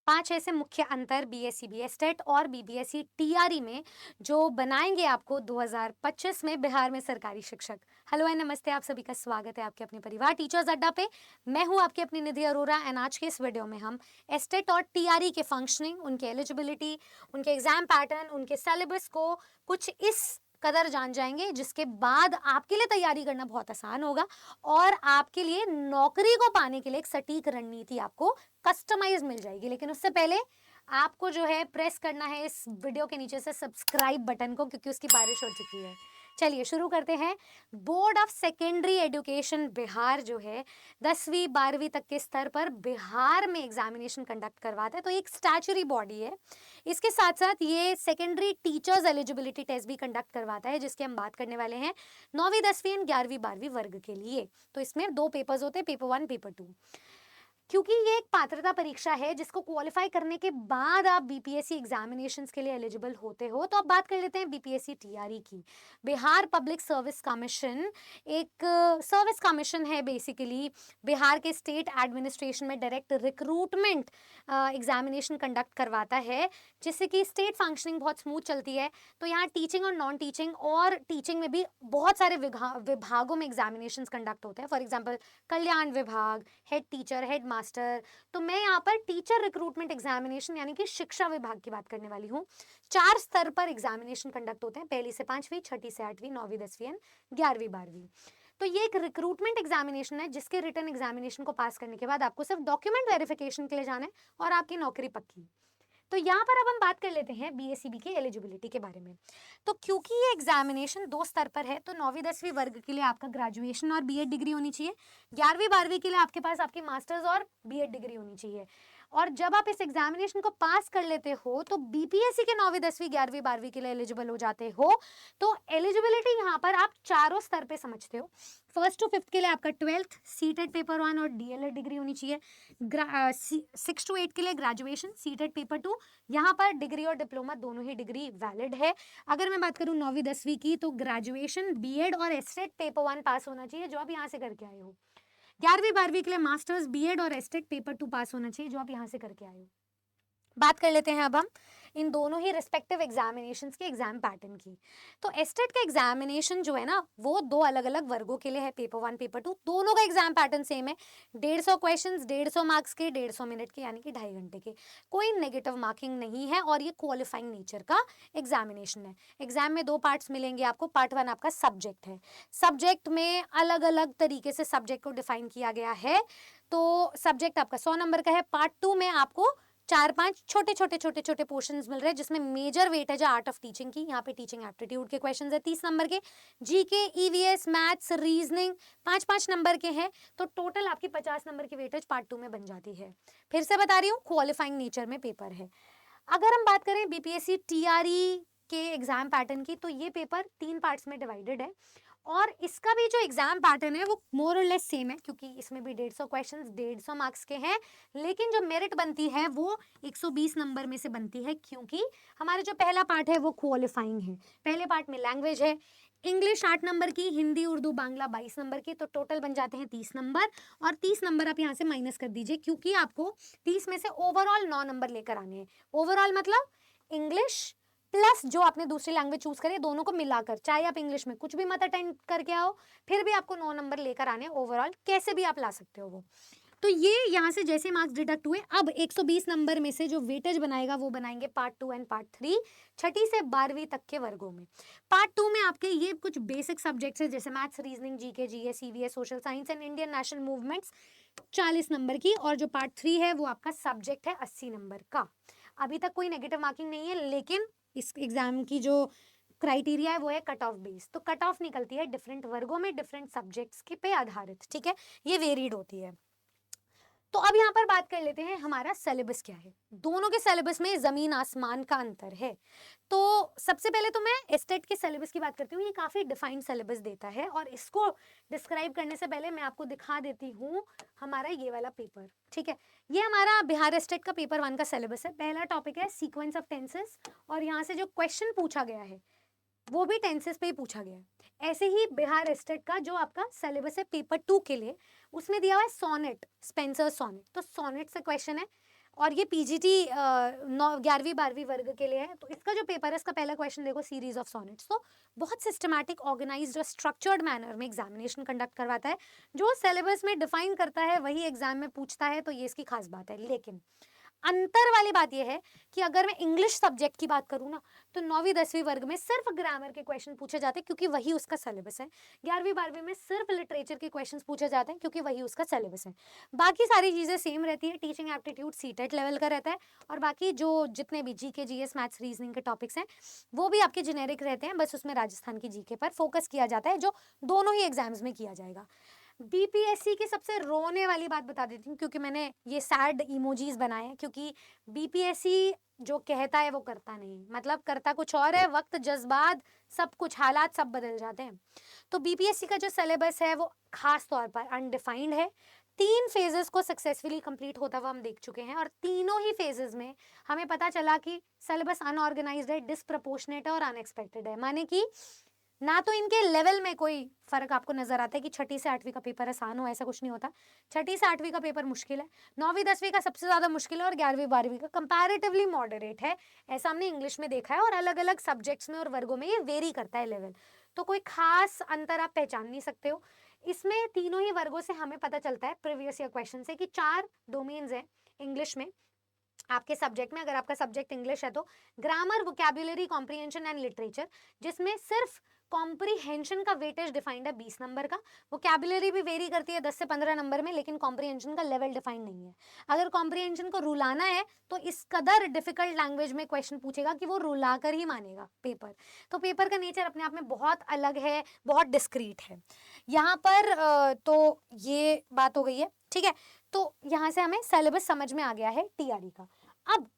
5 ऐसे मुख्य अंतर बीएससी बीएसटेट और बीपीएससी टीआरई में जो बनाएंगे आपको 2025 में बिहार में सरकारी शिक्षक। हेलो एंड नमस्ते, आप सभी का स्वागत है आपके अपने परिवार टीचर्स अड्डा पे। मैं हूं आपकी अपनी निधि अरोरा एंड आज के इस वीडियो में हम एस्टेट और टीआरई के फंक्शनिंग, उनके एलिजिबिलिटी, उनके एग्जाम पैटर्न, उनके सिलेबस को कुछ इस कदर जान जाएंगे जिसके बाद आपके लिए तैयारी करना बहुत आसान होगा और आपके लिए नौकरी को पाने के लिए एक सटीक रणनीति आपको कस्टमाइज मिल जाएगी। लेकिन उससे पहले आपको जो है प्रेस करना है इस वीडियो के नीचे से सब्सक्राइब बटन को, क्योंकि उसकी बारिश हो चुकी है। चलिए शुरू करते हैं। Board of secondary education Bihar जो है 10वीं 12वीं तक के स्तर पर बिहार में एग्जामिनेशन कंडक्ट करवाता है, तो एक स्टैचुरी बॉडी है। इसके साथ साथ ये सेकेंडरी टीचर्स एलिजिबिलिटी टेस्ट भी कंडक्ट करवाता है, जिसकी हम बात करने वाले हैं 9वीं 10वीं एंड 11वीं 12वीं वर्ग के लिए। तो इसमें 2 पेपर्स होते हैं, पेपर 1 पेपर 2। क्योंकि ये एक पात्रता परीक्षा है जिसको क्वालिफाई करने के बाद आप बीपीएससी एग्जामिनेशंस के लिए एलिजिबल होते हो। तो अब बात कर लेते हैं बीपीएससी टीआरई की। बिहार पब्लिक सर्विस कमीशन एक सर्विस कमीशन है बेसिकली। बिहार के स्टेट एडमिनिस्ट्रेशन में डायरेक्ट रिक्रूटमेंट एग्जामिनेशन कंडक्ट करवाता है, जिससे कि स्टेट फंक्शनिंग बहुत स्मूथ चलती है। तो यहाँ टीचिंग और नॉन टीचिंग और टीचिंग में भी बहुत सारे विभागों में एग्जामिनेशंस कंडक्ट होते हैं। फॉर एग्जाम्पल कल्याण विभाग, हेड टीचर, हेड मास्टर। तो मैं यहाँ पर टीचर रिक्रूटमेंट एग्जामिनेशन यानी कि शिक्षा विभाग की बात करने वाली हूँ। 4 स्तर पर एग्जामिनेशन कंडक्ट होते हैं, 1ली से 5वीं, 6ठी से 8वीं, 9वीं 10वीं एंड 11वीं 12वीं। तो ये एक रिक्रूटमेंट एग्जामिनेशन है जिसके रिटन एग्जामिनेशन को पास करने के बाद आपको सिर्फ डॉक्यूमेंट वेरिफिकेशन के लिए जाना है और आपकी नौकरी पक्की। तो यहाँ पर अब हम बात कर लेते हैं बीएससीबी की एलिजिबिलिटी के बारे में। तो क्योंकि ये एग्जामिनेशन 2 स्तर पर है, तो 9वीं 10वीं वर्ग के लिए आपका ग्रेजुएशन और बीएड डिग्री होनी चाहिए। 11वीं 12वीं के लिए आपके पास आपकी मास्टर्स और बीएड डिग्री होनी चाहिए। और जब आप इस एग्जामिनेशन को पास कर लेते हो तो बीपीएससी के 9वीं 10वीं 11वीं 12वीं के लिए एलिजिबल हो जाते हो। तो एलिजिबिलिटी यहाँ पर आप चारों स्तर पे समझते हो। 1st to 5th के लिए आपका 12th सीटेट पेपर 1 और डीएलएड डिग्री होनी चाहिए। 6 to 8 के लिए ग्रेजुएशन, सीटेट पेपर 2। यहाँ पर डिग्री और डिप्लोमा दोनों ही डिग्री वैलिड है। अगर मैं बात करूँ 9वीं 10वीं की, तो ग्रेजुएशन, बीएड और एस्टेट पेपर 1 पास होना चाहिए जो आप यहाँ से करके आए हो। 11वीं 12वीं के लिए मास्टर्स, बीएड और एस्टेट पेपर 2 पास होना चाहिए जो आप यहाँ से करके आए हो। बात कर लेते हैं अब हम इन दोनों ही रिस्पेक्टिव एग्जामिनेशंस के एग्जाम पैटर्न की। तो एस्टेट का एग्जामिनेशन जो है ना, वो 2 अलग अलग वर्गों के लिए है, पेपर 1 पेपर 2। दोनों का एग्जाम पैटर्न सेम है। 150 क्वेश्चंस, 150 मार्क्स के, 150 मिनट के, यानी कि 2.5 घंटे के। कोई नेगेटिव मार्किंग नहीं है और ये क्वालिफाइंग नेचर का एग्जामिनेशन है। एग्जाम में 2 पार्ट्स मिलेंगे आपको। पार्ट 1 आपका सब्जेक्ट है। सब्जेक्ट में अलग अलग तरीके से सब्जेक्ट को डिफाइन किया गया है। तो सब्जेक्ट आपका 100 नंबर का है। पार्ट 2 में आपको 4-5 छोटे छोटे पोर्शंस मिल रहे हैं, जिसमें मेजर वेटेज है आर्ट ऑफ टीचिंग की। यहाँ पे टीचिंग एप्टीट्यूड के क्वेश्चंस है 30 नंबर के। GK, EVS, maths, reasoning 5-5 number के हैं। तो टोटल आपकी 50 नंबर की वेटेज पार्ट 2 में बन जाती है। फिर से बता रही हूँ, क्वालिफाइंग नेचर में पेपर है। अगर हम बात करें बीपीएससी टीआरई के एग्जाम पैटर्न की, तो ये पेपर 3 पार्ट्स में डिवाइडेड है और इसका भी जो एग्जाम पैटर्न है वो मोर और लेस सेम है, क्योंकि इसमें भी 150 क्वेश्चंस 150 मार्क्स के हैं। लेकिन जो मेरिट बनती है वो 120 नंबर में से बनती है, क्योंकि हमारा जो पहला पार्ट है वो क्वालिफाइंग है। पहले पार्ट में लैंग्वेज है, इंग्लिश 8 नंबर की, हिंदी उर्दू बांग्ला 22 नंबर की। तो टोटल बन जाते हैं 30 नंबर और 30 नंबर आप यहाँ से माइनस कर दीजिए, क्योंकि आपको 30 में से ओवरऑल 9 नंबर लेकर आने हैं। ओवरऑल मतलब इंग्लिश प्लस जो आपने दूसरी लैंग्वेज चूज करी, दोनों को मिलाकर, चाहे आप इंग्लिश में कुछ भी मत अटेंड करके आओ, फिर भी आपको 9 नंबर लेकर आने ओवरऑल, कैसे भी आप ला सकते हो वो। तो ये यहाँ से जैसे मार्क्स डिडक्ट हुए, अब 120 नंबर में से जो वेटेज बनाएगा वो बनाएंगे पार्ट 2 एंड पार्ट 3, 6ठी से 12वीं तक के वर्गों में। पार्ट 2 में आपके ये कुछ बेसिक सब्जेक्ट्स है, जैसे maths, reasoning, GK, GS, EVS, social science and Indian national movements 40 number की। और जो पार्ट 3 है वो आपका सब्जेक्ट है 80 नंबर का। अभी तक कोई नेगेटिव मार्किंग नहीं है, लेकिन इस एग्जाम की जो क्राइटेरिया है वो है कट ऑफ बेस। तो कट ऑफ निकलती है डिफरेंट वर्गों में, डिफरेंट सब्जेक्ट्स के पे आधारित, ठीक है, ये वेरीड होती है। तो अब यहाँ पर बात कर लेते हैं हमारा सिलेबस क्या है। दोनों के सिलेबस में जमीन आसमान का अंतर है। तो सबसे पहले तो मैं एस्टेट के सिलेबस की बात करती हूँ। ये काफी डिफाइंड सिलेबस देता है और इसको डिस्क्राइब करने से पहले मैं आपको दिखा देती हूँ हमारा ये वाला पेपर, ठीक है। ये हमारा बिहार एस्टेट का पेपर 1 का सिलेबस है। पहला टॉपिक है सीक्वेंस ऑफ टेंसेस और यहाँ से जो क्वेश्चन पूछा गया है वो भी टेंसेस पे ही पूछा गया है। ऐसे ही बिहार एस्टेट का जो आपका सिलेबस है पेपर 2 के लिए, उसमें दिया हुआ है सोनेट, स्पेंसर सोनेट। तो सोनेट से क्वेश्चन है। और ये पीजीटी 11वीं 12वीं वर्ग के लिए है। तो इसका जो पेपर है, इसका पहला क्वेश्चन देखो, सीरीज ऑफ सोनेट्स। तो बहुत सिस्टमैटिक, ऑर्गेनाइज्ड और स्ट्रक्चर्ड मैनर में एग्जामिनेशन कंडक्ट करवाता है। जो सिलेबस में डिफाइन करता है वही एग्जाम में पूछता है, तो ये इसकी खास बात है। लेकिन अंतर वाली बात यह है कि अगर मैं इंग्लिश सब्जेक्ट की बात करूँ ना, तो 9वीं 10वीं वर्ग में सिर्फ ग्रामर के क्वेश्चन पूछे जाते हैं क्योंकि वही उसका सिलेबस है। 11वीं 12वीं में सिर्फ लिटरेचर के क्वेश्चंस पूछे जाते हैं क्योंकि वही उसका सिलेबस है। बाकी सारी चीज़ें सेम रहती है। टीचिंग एप्टीट्यूड सीटेट लेवल का रहता है, और बाकी जो जितने भी जीके जीएस मैथ्स रीजनिंग के टॉपिक्स हैं वो भी आपके जेनेरिक रहते हैं, बस उसमें राजस्थान की जीके पर फोकस किया जाता है, जो दोनों ही एग्जाम्स में किया जाएगा। बीपीएससी की सबसे रोने वाली बात बता देती हूँ, क्योंकि मैंने ये सैड इमोजीज बनाए हैं, क्योंकि बीपीएससी जो कहता है वो करता नहीं, मतलब करता कुछ और है। वक्त, जज्बात, सब कुछ, हालात सब बदल जाते हैं। तो बीपीएससी का जो सिलेबस है वो खास तौर पर अनडिफाइंड है। 3 फेजेस को सक्सेसफुली कंप्लीट होता हुआ हम देख चुके हैं, और तीनों ही फेजेस में हमें पता चला कि सिलेबस अनऑर्गेनाइज्ड है, डिसप्रपोर्शनेट है और अनएक्सपेक्टेड है। माने कि ना तो इनके लेवल में कोई फर्क आपको नजर आता है कि 6ठी से 8वीं का पेपर आसान हो, ऐसा कुछ नहीं होता। 6ठी से 8वीं का पेपर मुश्किल है, 9वीं 10वीं का सबसे ज्यादा मुश्किल है, और 11वीं 12वीं का कंपैरेटिवली मॉडरेट है। ऐसा हमने इंग्लिश में देखा है, और अलग अलग सब्जेक्ट्स में और वर्गों में ये वेरी करता है लेवल। तो कोई खास अंतर आप पहचान नहीं सकते हो। इसमें तीनों ही वर्गों से हमें पता चलता है प्रीवियस ईयर क्वेश्चन से कि 4 डोमेन्स हैं इंग्लिश में। आपके सब्जेक्ट में, अगर आपका सब्जेक्ट इंग्लिश है तो grammar, vocabulary, comprehension and literature, जिसमें सिर्फ कॉम्प्रिहेंशन का वेटेज डिफाइंड है 20 नंबर का। वोकैबुलरी भी वेरी करती है 10 से 15 नंबर में, लेकिन कॉम्प्रिहेंशन का लेवल डिफाइंड नहीं है। अगर कॉम्प्रिहेंशन को रुलाना है तो इस कदर डिफिकल्ट लैंग्वेज में क्वेश्चन पूछेगा कि वो रुला कर ही मानेगा पेपर। तो पेपर का नेचर अपने आप में बहुत अलग है, बहुत डिस्क्रीट है। यहाँ पर तो ये बात हो गई है, ठीक है। तो यहाँ से हमें सिलेबस समझ में आ गया है टीआरई का। अब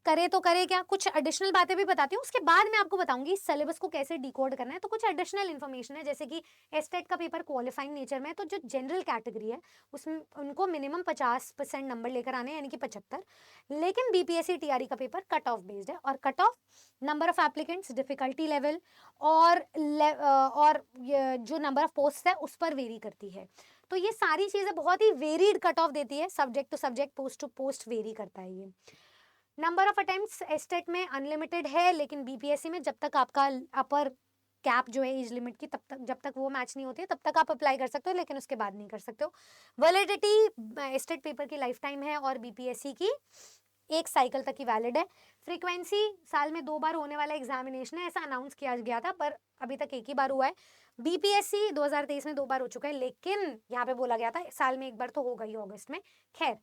करे तो करे क्या, कुछ एडिशनल बातें भी बताती हूँ, उसके बाद मैं आपको बताऊंगी सिलेबस को कैसे डिकोड करना है। तो कुछ एडिशनल इन्फॉर्मेशन है, जैसे कि एस्टेट का पेपर क्वालिफाइंग नेचर में है, तो जो जनरल कैटेगरी है उसमें उनको मिनिमम 50% नंबर लेकर आने, यानी कि 75। लेकिन बीपीएससी टीआरई का पेपर कट ऑफ बेस्ड है, और cut off number of applicants, difficulty level और जो नंबर ऑफ पोस्ट है उस पर वेरी करती है। तो ये सारी चीजें बहुत ही वेरीड कट ऑफ देती है, subject to subject, post to post vary करता है ये। नंबर ऑफ अटेम्प्ट्स एस्टेट में अनलिमिटेड है, लेकिन बीपीएससी में जब तक आपका अपर कैप जो है एज लिमिट की, तब तक, जब तक वो मैच नहीं होती है तब तक आप अप्लाई कर सकते हो, लेकिन उसके बाद नहीं कर सकते हो। वैलिडिटी एस्टेट पेपर की लाइफ टाइम है, और बीपीएससी की 1 साइकिल तक की वैलिड है। फ्रीक्वेंसी साल में 2 बार होने वाला एग्जामिनेशन है, ऐसा अनाउंस किया गया था, पर अभी तक 1 ही बार हुआ है। बीपीएससी 2023 में 2 बार हो चुका है, लेकिन यहाँ पे बोला गया था साल में 1 बार तो होगा ही, अगस्त में। खैर,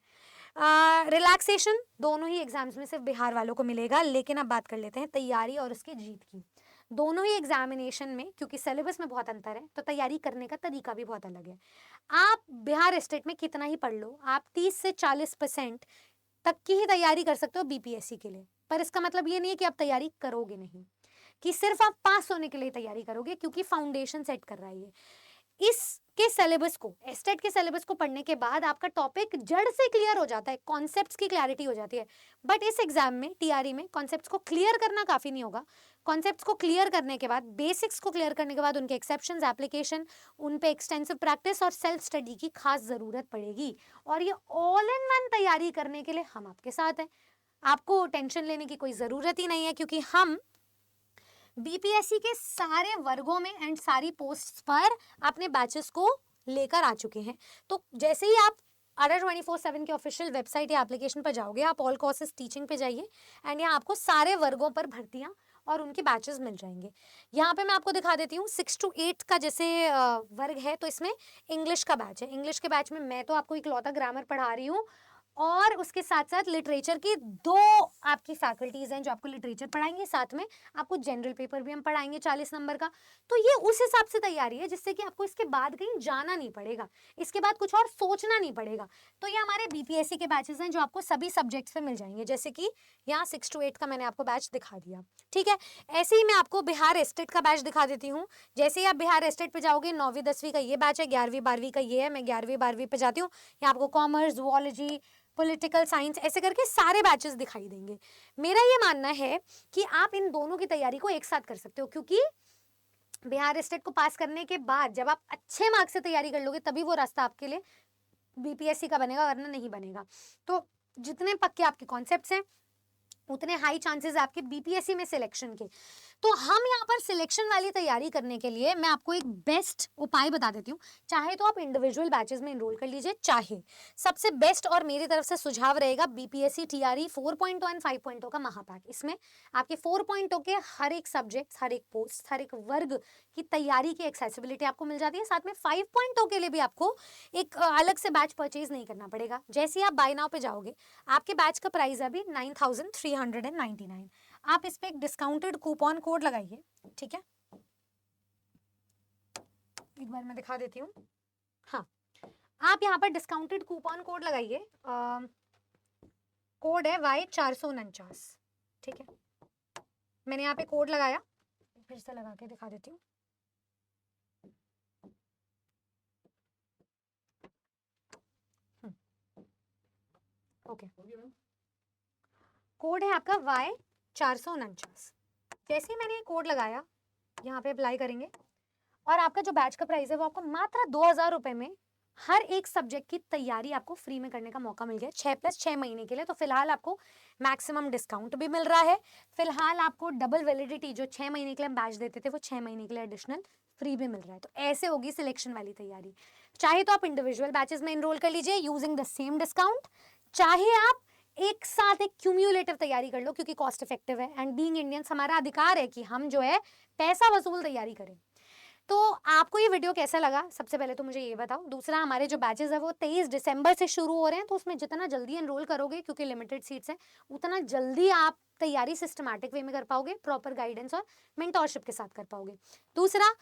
रिलैक्सेशन दोनों ही एग्जाम्स में सिर्फ बिहार वालों को मिलेगा। लेकिन अब बात कर लेते हैं तैयारी और उसकी जीत की। दोनों ही एग्जामिनेशन में, क्योंकि सिलेबस में बहुत अंतर है, तो तैयारी करने का तरीका भी बहुत अलग है। आप बिहार स्टेट में कितना ही पढ़ लो, आप 30 से 40% तक की ही तैयारी कर सकते हो बीपीएससी के लिए। पर इसका मतलब ये नहीं है कि आप तैयारी करोगे नहीं, कि सिर्फ आप पास होने के लिए तैयारी करोगे, क्योंकि फाउंडेशन सेट कर रहा है ये। इसके सिलेबस को, एस्टेट के सिलेबस को पढ़ने के बाद आपका टॉपिक जड़ से क्लियर हो जाता है, कॉन्सेप्ट्स की क्लैरिटी हो जाती है। बट इस एग्जाम में, टीआरई में, कॉन्सेप्ट्स को क्लियर करना काफी नहीं होगा। कॉन्सेप्ट्स को क्लियर करने के बाद, बेसिक्स को क्लियर करने के बाद, उनके एक्सेप्शंस, एप्लीकेशन, उन पे एक्सटेंसिव प्रैक्टिस और सेल्फ स्टडी की खास जरूरत पड़ेगी। और ये ऑल इन वन तैयारी करने के लिए हम आपके साथ हैं। आपको टेंशन लेने की कोई जरूरत ही नहीं है, क्योंकि हम बीपीएससी के सारे वर्गों में एंड सारी पोस्ट्स पर अपने बैचेस को लेकर आ चुके हैं। तो जैसे ही आप अडर 24/7 के ऑफिशियल वेबसाइट या एप्लीकेशन पर जाओगे, आप ऑल कोर्सेज टीचिंग पे जाइए, एंड यहाँ आपको सारे वर्गों पर भर्तियाँ और उनके बैचेस मिल जाएंगे। यहाँ पे मैं आपको दिखा देती हूँ 6 to 8 का जैसे वर्ग है, तो इसमें इंग्लिश का बैच है। इंग्लिश के बैच में मैं तो आपको इकलौता ग्रामर पढ़ा रही हूँ, और उसके साथ साथ लिटरेचर की 2 आपकी फैकल्टीज हैं जो आपको लिटरेचर पढ़ाएंगे, साथ में आपको जनरल पेपर भी हम पढ़ाएंगे 40 नंबर का। तो ये उस हिसाब से तैयारी है जिससे कि आपको इसके बाद कहीं जाना नहीं पड़ेगा, इसके बाद कुछ और सोचना नहीं पड़ेगा। तो ये हमारे बीपीएससी के बैचेस हैं जो आपको सभी सब्जेक्ट्स पे मिल जाएंगे, जैसे कि यहाँ 6 to 8 का मैंने आपको बैच दिखा दिया, ठीक है। ऐसे ही मैं आपको बिहार एस्टेट का बैच दिखा देती हूँ। जैसे ही आप बिहार एस्टेट पे जाओगे, 9वीं 10वीं का ये बैच है, 11वीं 12वीं का ये है। मैं 11वीं 12वीं पे जाती हूँ, यहाँ आपको कॉमर्स, ज़ूलॉजी, पॉलिटिकल साइंस, ऐसे करके सारे बैचेस दिखाई देंगे। मेरा ये मानना है कि आप इन दोनों की तैयारी को एक साथ कर सकते हो, क्योंकि बिहार स्टेट को पास करने के बाद जब आप अच्छे मार्क्स से तैयारी कर लोगे, तभी वो रास्ता आपके लिए बीपीएससी का बनेगा, वरना नहीं बनेगा। तो जितने पक्के आपके कॉन्सेप्ट्स हैं उतने हाई चांसेस है आपके बीपीएससी में सिलेक्शन के। तो हम यहाँ पर सिलेक्शन वाली तैयारी करने के लिए मैं आपको एक बेस्ट उपाय बता देती हूँ। चाहे तो आप इंडिविजुअल बैचेस में एनरोल कर लीजिए, चाहे सबसे बेस्ट और मेरी तरफ से सुझाव रहेगा बीपीएससी टीआरई 4.0 एंड 5.0 का महापैक। इसमें आपके 4.0 के हर एक सब्जेक्ट, हर एक पोस्ट, हर एक वर्ग की तैयारी की एक्सेसिबिलिटी आपको मिल जाती है। साथ में 5.0 के लिए भी आपको एक अलग से बैच परचेज नहीं करना पड़ेगा। जैसे ही आप बाय नाउ पे जाओगे, आपके बैच का प्राइस है अभी 9399। आप इस पे एक डिस्काउंटेड कूपन कोड लगाइए, ठीक है, एक बार मैं दिखा देती हूँ। हाँ, आप यहाँ पर डिस्काउंटेड कूपन कोड लगाइए, कोड है Y449, ठीक है। मैंने यहाँ पे कोड लगाया, फिर से लगा के दिखा देती हूँ। ओके, कोड है आपका Y449। जैसे ही मैंने ये कोड लगाया, यहाँ पे अप्लाई करेंगे और आपका जो बैच का प्राइस है वो आपको मात्र 2000 रुपए में हर एक सब्जेक्ट की तैयारी आपको फ्री में करने का मौका मिल गया 6+6 महीने के लिए। तो फिलहाल आपको मैक्सिमम डिस्काउंट भी मिल रहा है। फिलहाल आपको डबल वैलिडिटी, जो 6 महीने के लिए हम बैच देते थे वो 6 महीने के लिए एडिशनल फ्री भी मिल रहा है। तो ऐसे होगी सिलेक्शन वाली तैयारी। चाहे तो आप इंडिविजुअल बैचेस में एनरोल कर लीजिए यूजिंग द सेम डिस्काउंट, चाहे आप एक साथ एक क्यूम्युलेटिव तैयारी कर लो, क्योंकि कॉस्ट इफेक्टिव है एंड बीइंग इंडियंस हमारा अधिकार है कि हम जो है पैसा वसूल तैयारी करें। तो आपको ये वीडियो कैसा लगा, सबसे पहले तो मुझे ये बताओ। दूसरा, हमारे जो बैचेस है वो 23 दिसंबर से शुरू हो रहे हैं, तो उसमें जितना जल्दी एनरोल करोगे, क्योंकि लिमिटेड सीट्स हैं, उतना जल्दी आप तैयारी सिस्टमैटिक वे में कर पाओगे, प्रॉपर गाइडेंस और मेंटोरशिप के साथ कर पाओगे। दूसरा,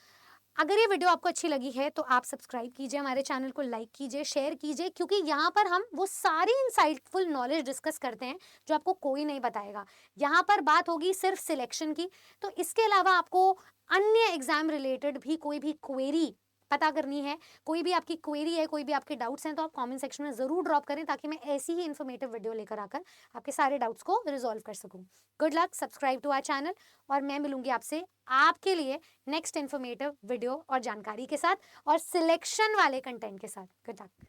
अगर ये वीडियो आपको अच्छी लगी है तो आप सब्सक्राइब कीजिए, हमारे चैनल को लाइक कीजिए, शेयर कीजिए, क्योंकि यहाँ पर हम वो सारी इंसाइटफुल नॉलेज डिस्कस करते हैं जो आपको कोई नहीं बताएगा। यहाँ पर बात होगी सिर्फ सिलेक्शन की। तो इसके अलावा आपको अन्य एग्जाम रिलेटेड भी कोई भी क्वेरी पता करनी है, कोई भी आपकी क्वेरी है, कोई भी आपके डाउट्स हैं, तो आप कमेंट सेक्शन में जरूर ड्रॉप करें, ताकि मैं ऐसी ही इन्फॉर्मेटिव वीडियो लेकर आकर आपके सारे डाउट्स को रिजॉल्व कर सकूं। Good luck, subscribe to our channel, और मैं मिलूंगी आपसे आपके लिए नेक्स्ट इन्फॉर्मेटिव वीडियो और जानकारी के साथ और सिलेक्शन वाले कंटेंट के साथ। Good luck.